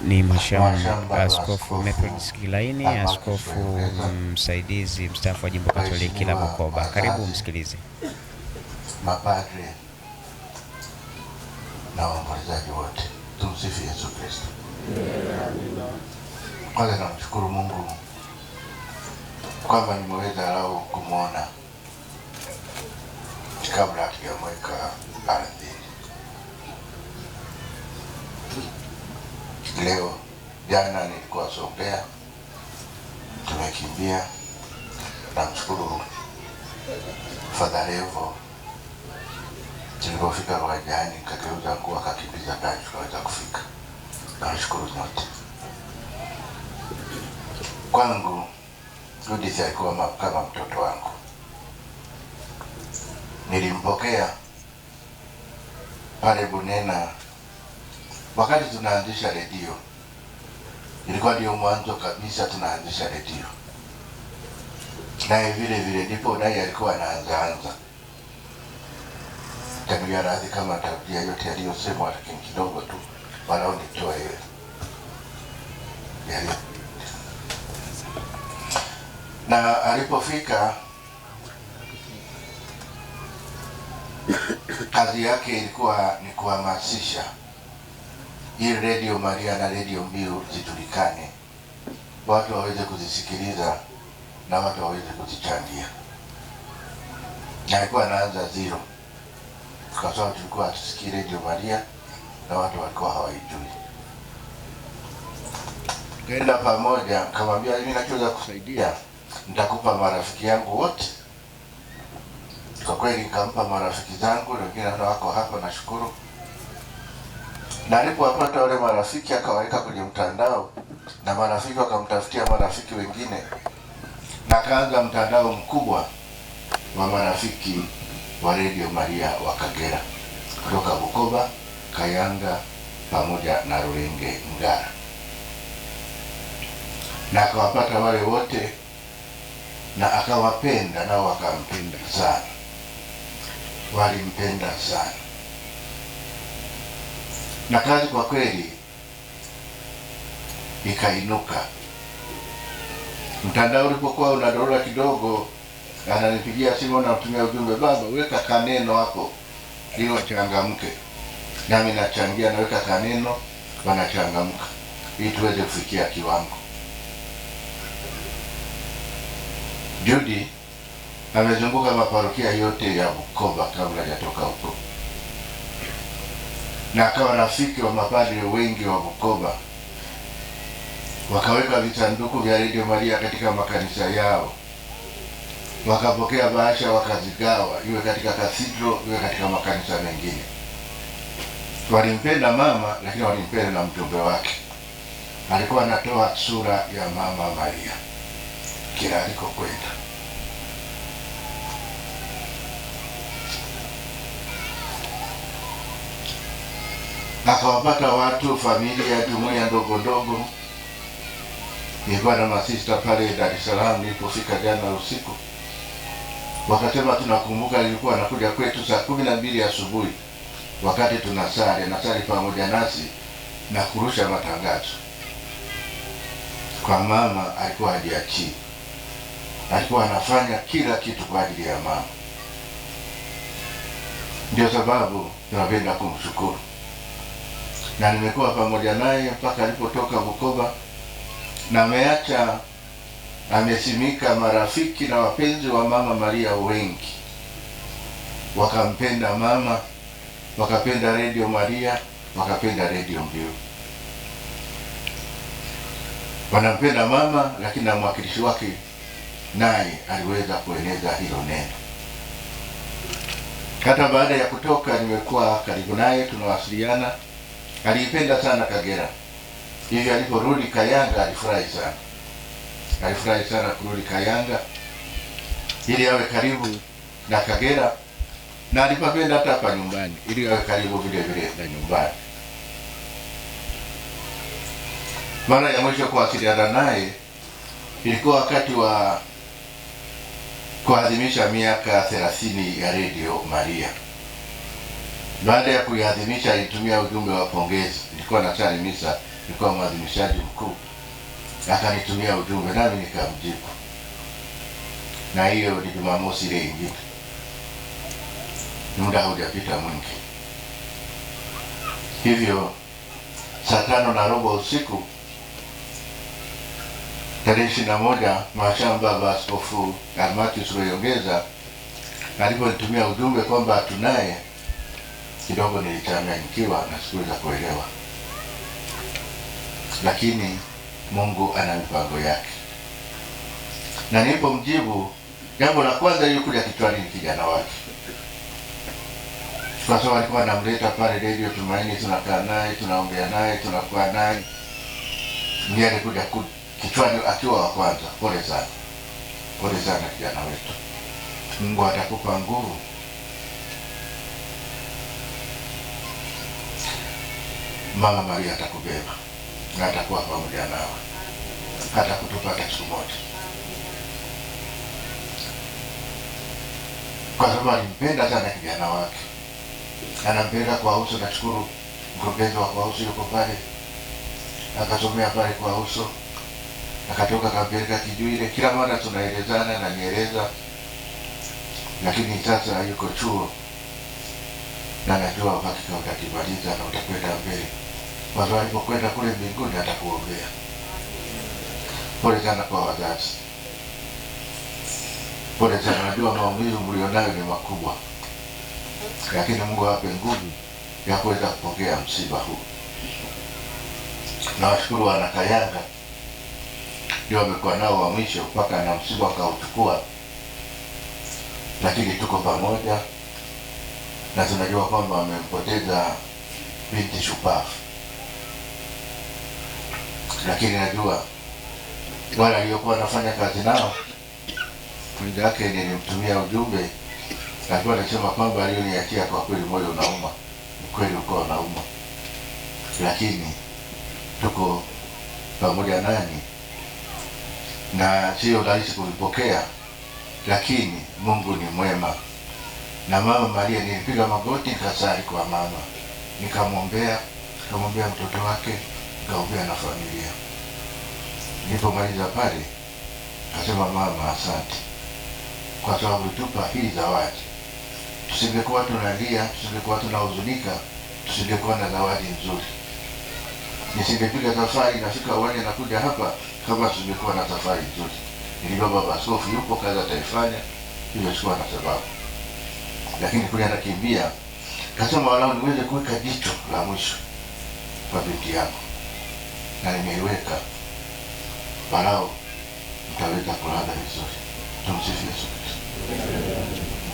Ni Mhashamu Askofu Methodist Kilaini, askofu msaidizi mstaafu wa Jimbo Katoliki la Bukoba. Karibu msikilize. Mapadre na waombolezaji wote, tumsifu Yesu Kristo. Kwanza namshukuru Mungu kwamba nimeweza leo kumwona kabla hatujamweka ardhini. Leo jana nilikuwa Songea, tumekimbia. Namshukuru Father Levo, tulipofika uwanjani kakeuza nguo akakimbiza gari tukaweza kufika. Nashukuru nyote. Kwangu Judith alikuwa kama mtoto wangu. Nilimpokea pale Bunena wakati tunaanzisha redio. Ilikuwa ndio mwanzo kabisa tunaanzisha redio. Naye vile vile ndipo naye alikuwa anaanza. Tangia radhi kama tabia yote aliyosemwa, lakini kidogo tu wanaonitoa ile. Na alipofika kazi yake ilikuwa ni kuhamasisha hii Radio Maria na Radio Mbiu zijulikane, watu waweze kuzisikiliza na watu waweze kuzichangia. Na alikuwa anaanza zero, kwa sababu tulikuwa hatusikii Radio Maria na watu walikuwa hawaijui. Tukaenda pamoja, nikamwambia mimi nachoweza kusaidia nitakupa marafiki yangu wote. Kwa kweli nikampa marafiki zangu, wengine wako hapa, nashukuru. Na alipowapata wale marafiki akawaweka kwenye mtandao, na marafiki wakamtafutia marafiki wengine, na kaanza mtandao mkubwa wa marafiki wa Radio Maria wa Kagera, kutoka Bukoba, Kayanga pamoja na Rulenge Ngara. Na akawapata wale wote na akawapenda, nao wakampenda sana, walimpenda sana. Na kazi kwa kweli ikainuka. Mtandao ulipokuwa unadorora kidogo, ananipigia simu na kutumia ujumbe, baba weka kaneno hapo ili wachangamke. Nami nachangia, naweka kaneno, wanachangamka ili tuweze kufikia kiwango. Judy amezunguka maparokia yote ya Bukoba kabla hajatoka huko, na akawa rafiki wa mapadre wengi wa Bukoba. Wakaweka visanduku vya Radio Maria katika makanisa yao, wakapokea bahasha wakazigawa, iwe katika cathedral iwe katika makanisa mengine. Walimpenda mama, lakini walimpenda na mjumbe wake. Alikuwa anatoa sura ya Mama Maria kila alikokwenda. Akawapata watu, familia, jumuiya ndogo ndogo. Nilikuwa na masista pale Dar es Salaam nilipofika jana usiku. Wakasema tunakumbuka ilikuwa anakuja kwetu saa 12 asubuhi wakati tunasali, anasali pamoja nasi na kurusha matangazo. Kwa mama alikuwa hajiachii. Alikuwa anafanya kila kitu kwa ajili ya mama. Ndio sababu tunapenda kumshukuru. Na nimekuwa pamoja naye mpaka alipotoka Bukoba, na amesimika marafiki na wapenzi wa Mama Maria wengi. Wakampenda mama, wakapenda Radio Maria, wakapenda Radio Mbiu. Wanampenda mama, lakini na mwakilishi wake naye aliweza kueneza hilo neno. Hata baada ya kutoka nimekuwa karibu naye, tunawasiliana. Alipenda sana Kagera. Hivi aliporudi Kayanga alifurahi sana. Alifurahi sana kurudi Kayanga ili awe karibu na Kagera, na alipapenda hata hapa nyumbani ili awe karibu vile vile na nyumbani. Mara ya mwisho kuwasiliana naye ilikuwa wakati wa kuadhimisha miaka 30 ya Radio Maria. Baada ya kuiadhimisha alitumia ujumbe wa pongezi. Nilikuwa nasali misa nilikuwa mwadhimishaji mkuu, akanitumia ujumbe nami nikamjibu, na hiyo ni Jumamosi ile ingine, muda haujapita mwingi. Hivyo saa 5:15 usiku tarehe 21 mashamba Baba Askofu Almatius Rweyongeza aliponitumia ujumbe kwamba tunaye, kidogo nilichanganyikiwa na sikuweza kuelewa, lakini Mungu ana mipango yake. Na nilipomjibu, jambo la kwanza lilikuja kichwani ni kijana wake, kwa sababu alikuwa anamleta pale Radio Tumaini, tunakaa naye, tunaongea naye, tunakuwa naye. Ndiye alikuja kichwani akiwa wa kwanza. Pole sana kijana wetu, Mungu atakupa nguvu. Mama Maria atakubeba na atakuwa pamoja nawe, hata kutupata siku moja, kwa sababu alimpenda sana kijana wake, anampenda kwa uso. Nashukuru mkurugenzi wa kwa uso yuko pale, akasomea pale kwa uso, akatoka kampeleka Kijuile. Kila mara tunaelezana na nieleza, lakini sasa yuko chuo na najua wakati utakimaliza na utakwenda mbele, kwa sababu alipokwenda kule mbinguni atakuombea. Pole sana kwa wazazi, pole sana. Najua maumivu mlionayo ni makubwa, lakini Mungu awape nguvu ya kuweza kupokea msiba huu. Na washukuru wana Kayanga, ndio wamekuwa nao wa mwisho mpaka na msiba wakauchukua, lakini tuko pamoja na tunajua kwamba wamempoteza binti shupavu, lakini najua wale waliokuwa wanafanya kazi nao. Mmoja wake nilimtumia ujumbe, alikuwa anasema kwamba aliyoniachia kwa kweli moyo unauma. Ni kweli uko unauma, lakini tuko pamoja nani, na sio rahisi kulipokea, lakini Mungu ni mwema. Na Mama Maria, nilipiga magoti nikasali kwa mama, nikamwombea mtoto wake, nikaombea na familia. Nilipomaliza pale akasema, mama, asante kwa sababu tupa hii zawadi. Tusingekuwa tunalia, tusingekuwa tunahuzunika, tusingekuwa na zawadi nzuri. Nisingepiga safari nafika uwanja na kuja hapa kama tusingekuwa na safari nzuri. Nilijua Baba Askofu yupo, kazi ataifanya, hivyo sikuwa na sababu. Lakini kule anakimbia, kasema walau niweze kuweka jicho la mwisho kwa binti yangu, na nimeiweka, walau mtaweza kulala vizuri. Tumsifu Yesu Kristo.